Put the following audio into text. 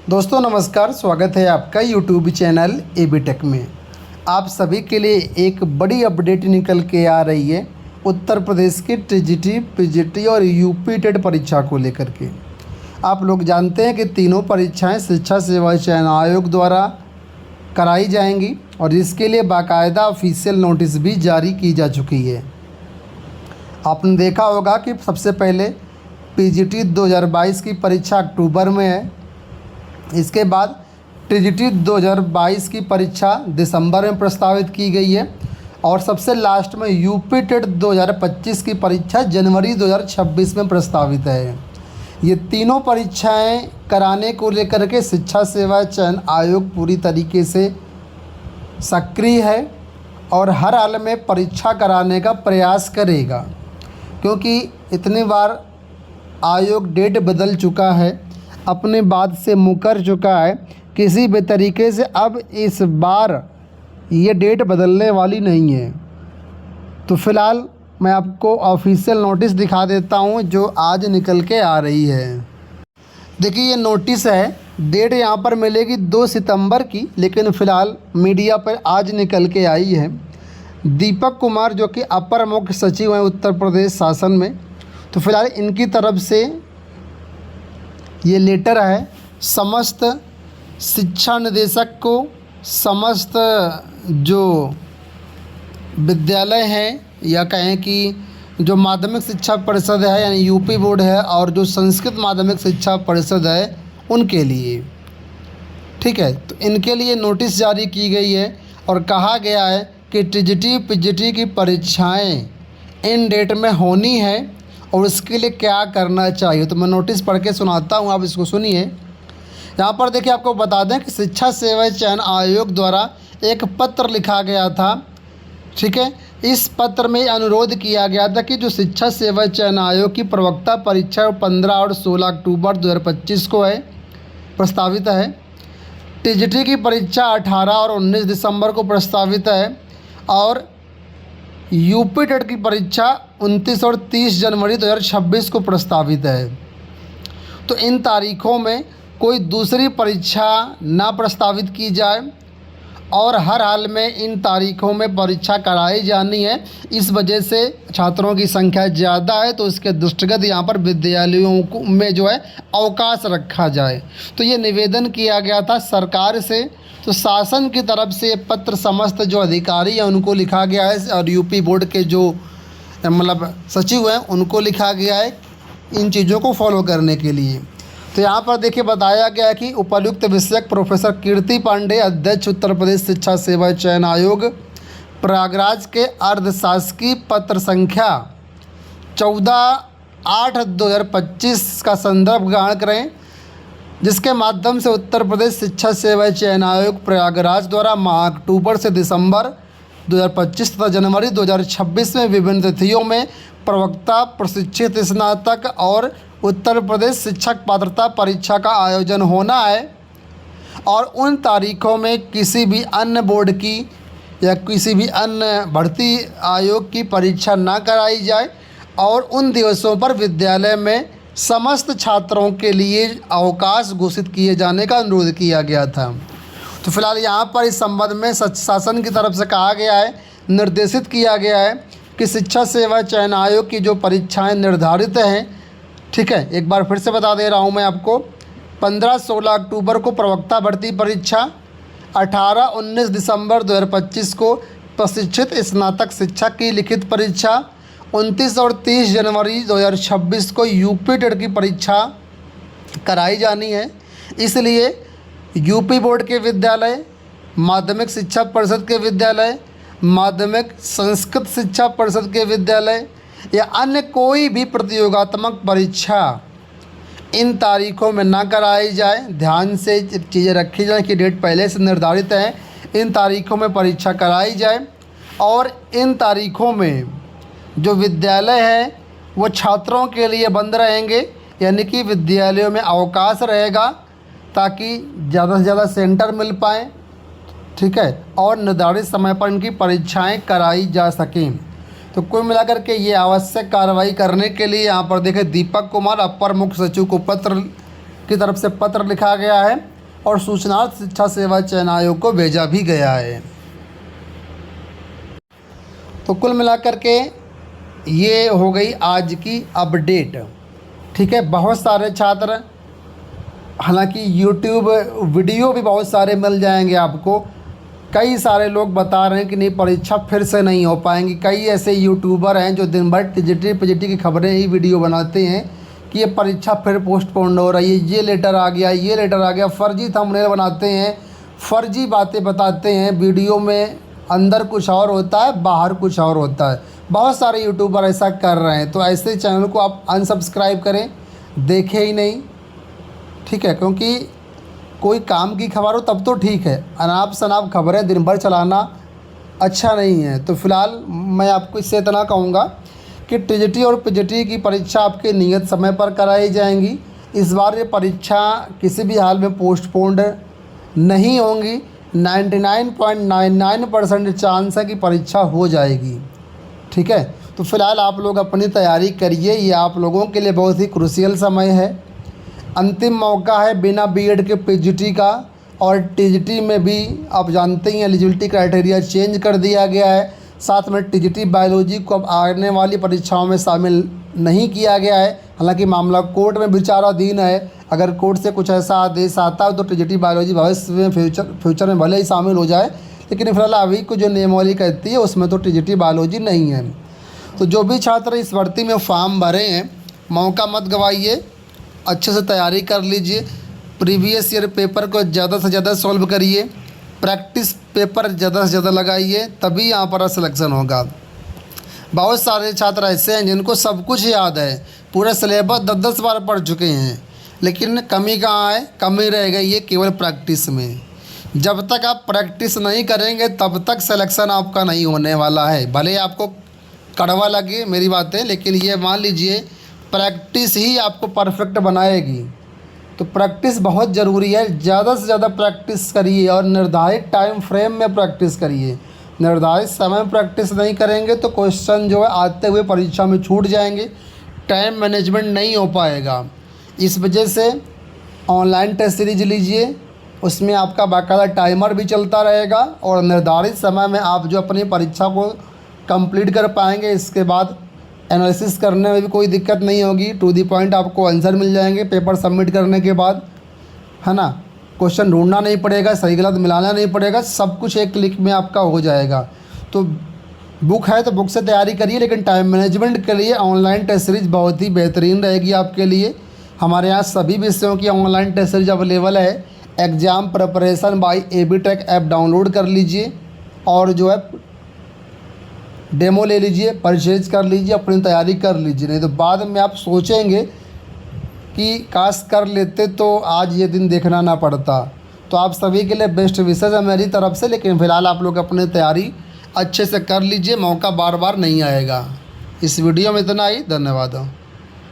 दोस्तों नमस्कार, स्वागत है आपका यूट्यूब चैनल एबी टेक में। आप सभी के लिए एक बड़ी अपडेट निकल के आ रही है उत्तर प्रदेश के टीजीटी, पीजीटी और यूपी टेट परीक्षा को लेकर के। आप लोग जानते हैं कि तीनों परीक्षाएं शिक्षा सेवा चयन आयोग द्वारा कराई जाएंगी और इसके लिए बाकायदा ऑफिशियल नोटिस भी जारी की जा चुकी है। आपने देखा होगा कि सबसे पहले पीजीटी 2022 की परीक्षा अक्टूबर में है। इसके बाद टीजीटी 2022 की परीक्षा दिसंबर में प्रस्तावित की गई है और सबसे लास्ट में यूपी टेट 2025 की परीक्षा जनवरी 2026 में प्रस्तावित है। ये तीनों परीक्षाएं कराने को लेकर के शिक्षा सेवा चयन आयोग पूरी तरीके से सक्रिय है और हर हाल में परीक्षा कराने का प्रयास करेगा, क्योंकि इतनी बार आयोग डेट बदल चुका है, अपनी बात से मुकर चुका है। किसी भी तरीके से अब इस बार ये डेट बदलने वाली नहीं है। तो फ़िलहाल मैं आपको ऑफिशियल नोटिस दिखा देता हूँ जो आज निकल के आ रही है। देखिए ये नोटिस है, डेट यहाँ पर मिलेगी 2 सितंबर की, लेकिन फ़िलहाल मीडिया पर आज निकल के आई है। दीपक कुमार जो कि अपर मुख्य सचिव हैं उत्तर प्रदेश शासन में, तो फिलहाल इनकी तरफ से ये लेटर है समस्त शिक्षा निदेशक को, समस्त जो विद्यालय हैं या कहें कि जो माध्यमिक शिक्षा परिषद है यानी यूपी बोर्ड है और जो संस्कृत माध्यमिक शिक्षा परिषद है उनके लिए, ठीक है। तो इनके लिए नोटिस जारी की गई है और कहा गया है कि टीजीटी पीजीटी की परीक्षाएं इन डेट में होनी है और उसके लिए क्या करना चाहिए। तो मैं नोटिस पढ़ के सुनाता हूँ, आप इसको सुनिए। यहाँ पर देखिए, आपको बता दें कि शिक्षा सेवा चयन आयोग द्वारा एक पत्र लिखा गया था, ठीक है। इस पत्र में अनुरोध किया गया था कि जो शिक्षा सेवा चयन आयोग की प्रवक्ता परीक्षा 15 और 16 अक्टूबर 2025 को है, प्रस्तावित है। टीजीटी की परीक्षा 18 और 19 दिसंबर को प्रस्तावित है और यूपी टेट की परीक्षा 29 और 30 जनवरी 2026 को प्रस्तावित है। तो इन तारीखों में कोई दूसरी परीक्षा ना प्रस्तावित की जाए और हर हाल में इन तारीखों में परीक्षा कराई जानी है। इस वजह से छात्रों की संख्या ज़्यादा है, तो इसके दृष्टिगत यहाँ पर विद्यालयों में जो है अवकाश रखा जाए। तो ये निवेदन किया गया था सरकार से। तो शासन की तरफ से पत्र समस्त जो अधिकारी हैं उनको लिखा गया है और यूपी बोर्ड के जो मतलब सचिव हैं उनको लिखा गया है इन चीज़ों को फॉलो करने के लिए। तो यहाँ पर देखिए बताया गया है कि उपायुक्त विषयक प्रोफेसर कीर्ति पांडे, अध्यक्ष उत्तर प्रदेश शिक्षा सेवा चयन आयोग, प्रयागराज के अर्धशासकीय पत्र संख्या 14/8/2025 का संदर्भ ग्रहण करें, जिसके माध्यम से उत्तर प्रदेश शिक्षा सेवा चयन आयोग प्रयागराज द्वारा माह अक्टूबर से दिसंबर 2025 तथा जनवरी 2026 में विभिन्न तिथियों में प्रवक्ता, प्रशिक्षित स्नातक और उत्तर प्रदेश शिक्षक पात्रता परीक्षा का आयोजन होना है और उन तारीखों में किसी भी अन्य बोर्ड की या किसी भी अन्य भर्ती आयोग की परीक्षा ना कराई जाए और उन दिवसों पर विद्यालय में समस्त छात्रों के लिए अवकाश घोषित किए जाने का अनुरोध किया गया था। तो फिलहाल यहाँ पर इस संबंध में शासन की तरफ से कहा गया है, निर्देशित किया गया है कि शिक्षा सेवा चयन आयोग की जो परीक्षाएं निर्धारित हैं, ठीक है, एक बार फिर से बता दे रहा हूँ मैं आपको, 15-16 अक्टूबर को प्रवक्ता भर्ती परीक्षा, 18-19 दिसंबर 2025 को प्रशिक्षित स्नातक शिक्षक की लिखित परीक्षा, 29 और 30 जनवरी 2026 को यूपी टेट की परीक्षा कराई जानी है। इसलिए यूपी बोर्ड के विद्यालय, माध्यमिक शिक्षा परिषद के विद्यालय, माध्यमिक संस्कृत शिक्षा परिषद के विद्यालय या अन्य कोई भी प्रतियोगात्मक परीक्षा इन तारीखों में ना कराई जाए। ध्यान से चीज़ें रखी जाए कि डेट पहले से निर्धारित है, इन तारीखों में परीक्षा कराई जाए और इन तारीखों में जो विद्यालय है वो छात्रों के लिए बंद रहेंगे, यानी कि विद्यालयों में अवकाश रहेगा ताकि ज़्यादा से ज़्यादा सेंटर मिल पाएँ, ठीक है, और निर्धारित समय पर इनकी परीक्षाएं कराई जा सकें। तो कुल मिलाकर के ये आवश्यक कार्रवाई करने के लिए यहाँ पर देखें दीपक कुमार अपर मुख्य सचिव को पत्र की तरफ से पत्र लिखा गया है और सूचना शिक्षा सेवा चयन आयोग को भेजा भी गया है। तो कुल मिलाकर के ये हो गई आज की अपडेट। ठीक है, बहुत सारे छात्र, हालांकि यूट्यूब वीडियो भी बहुत सारे मिल जाएंगे आपको। कई सारे लोग बता रहे हैं कि नहीं परीक्षा फिर से नहीं हो पाएंगी। कई ऐसे यूट्यूबर हैं जो दिन भर टीजीटी पीजीटी की खबरें ही वीडियो बनाते हैं कि ये परीक्षा फिर पोस्टपोन हो रही है, ये लेटर आ गया, ये लेटर आ गया। फ़र्जी थंबनेल बनाते हैं, फ़र्जी बातें बताते हैं, वीडियो में अंदर कुछ और होता है, बाहर कुछ और होता है। बहुत सारे यूट्यूबर ऐसा कर रहे हैं। तो ऐसे चैनल को आप अनसब्सक्राइब करें, देखें ही नहीं। ठीक है, क्योंकि कोई काम की खबर हो तब तो ठीक है, अनाप शनाप खबरें दिन भर चलाना अच्छा नहीं है। तो फ़िलहाल मैं आपको इससे इतना कहूँगा कि टीजीटी और पीजीटी की परीक्षा आपके नियत समय पर कराई जाएंगी। इस बार ये परीक्षा किसी भी हाल में पोस्टपोन्ड नहीं होंगी। 99.99% चांस है कि परीक्षा हो जाएगी। ठीक है, तो फ़िलहाल आप लोग अपनी तैयारी करिए। ये आप लोगों के लिए बहुत ही क्रूशियल समय है, अंतिम मौका है बिना बीएड के पीजीटी का। और टीजीटी में भी आप जानते ही एलिजिबिलिटी क्राइटेरिया चेंज कर दिया गया है। साथ में टीजीटी बायोलॉजी को अब आने वाली परीक्षाओं में शामिल नहीं किया गया है। हालांकि मामला कोर्ट में विचाराधीन है। अगर कोर्ट से कुछ ऐसा आदेश आता है तो टीजीटी बायोलॉजी भविष्य में फ्यूचर में भले ही शामिल हो जाए, लेकिन फिलहाल अभी को जो नियमावली कहती है उसमें तो टीजीटी बायोलॉजी नहीं है। तो जो भी छात्र इस भर्ती में फॉर्म भरे हैं, मौका मत गवाइए, अच्छे से तैयारी कर लीजिए। प्रीवियस ईयर पेपर को ज़्यादा से ज़्यादा सॉल्व करिए, प्रैक्टिस पेपर ज़्यादा से ज़्यादा लगाइए, तभी यहाँ पर सिलेक्शन होगा। बहुत सारे छात्र ऐसे हैं जिनको सब कुछ याद है, पूरा सिलेबस 10-10 बार पढ़ चुके हैं, लेकिन कमी कहाँ है? कमी रह गई है केवल प्रैक्टिस में। जब तक आप प्रैक्टिस नहीं करेंगे तब तक सिलेक्शन आपका नहीं होने वाला है। भले आपको कड़वा लगे मेरी बातें, लेकिन ये मान लीजिए प्रैक्टिस ही आपको परफेक्ट बनाएगी। तो प्रैक्टिस बहुत ज़रूरी है, ज़्यादा से ज़्यादा प्रैक्टिस करिए और निर्धारित टाइम फ्रेम में प्रैक्टिस करिए। निर्धारित समय में प्रैक्टिस नहीं करेंगे तो क्वेश्चन जो है आते हुए परीक्षा में छूट जाएंगे, टाइम मैनेजमेंट नहीं हो पाएगा। इस वजह से ऑनलाइन टेस्ट सीरीज लीजिए, उसमें आपका बाकायदा टाइमर भी चलता रहेगा और निर्धारित समय में आप जो अपनी परीक्षा को कंप्लीट कर पाएंगे। इसके बाद एनालिसिस करने में भी कोई दिक्कत नहीं होगी, टू दी पॉइंट आपको आंसर मिल जाएंगे पेपर सबमिट करने के बाद, है ना। क्वेश्चन ढूंढना नहीं पड़ेगा, सही गलत मिलाना नहीं पड़ेगा, सब कुछ एक क्लिक में आपका हो जाएगा। तो बुक है तो बुक से तैयारी करिए, लेकिन टाइम मैनेजमेंट के लिए ऑनलाइन टेस्ट सीरीज बहुत ही बेहतरीन रहेगी आपके लिए। हमारे यहाँ सभी विषयों की ऑनलाइन टेस्ट सीरीज अवेलेबल है। एग्ज़ाम प्रिपरेशन बाय एबीटेक ऐप डाउनलोड कर लीजिए और जो है डेमो ले लीजिए, परचेज कर लीजिए, अपनी तैयारी कर लीजिए। नहीं तो बाद में आप सोचेंगे कि काश कर लेते तो आज ये दिन देखना ना पड़ता। तो आप सभी के लिए बेस्ट विशेष है मेरी तरफ से, लेकिन फ़िलहाल आप लोग अपनी तैयारी अच्छे से कर लीजिए, मौका बार बार नहीं आएगा। इस वीडियो में इतना ही, धन्यवाद।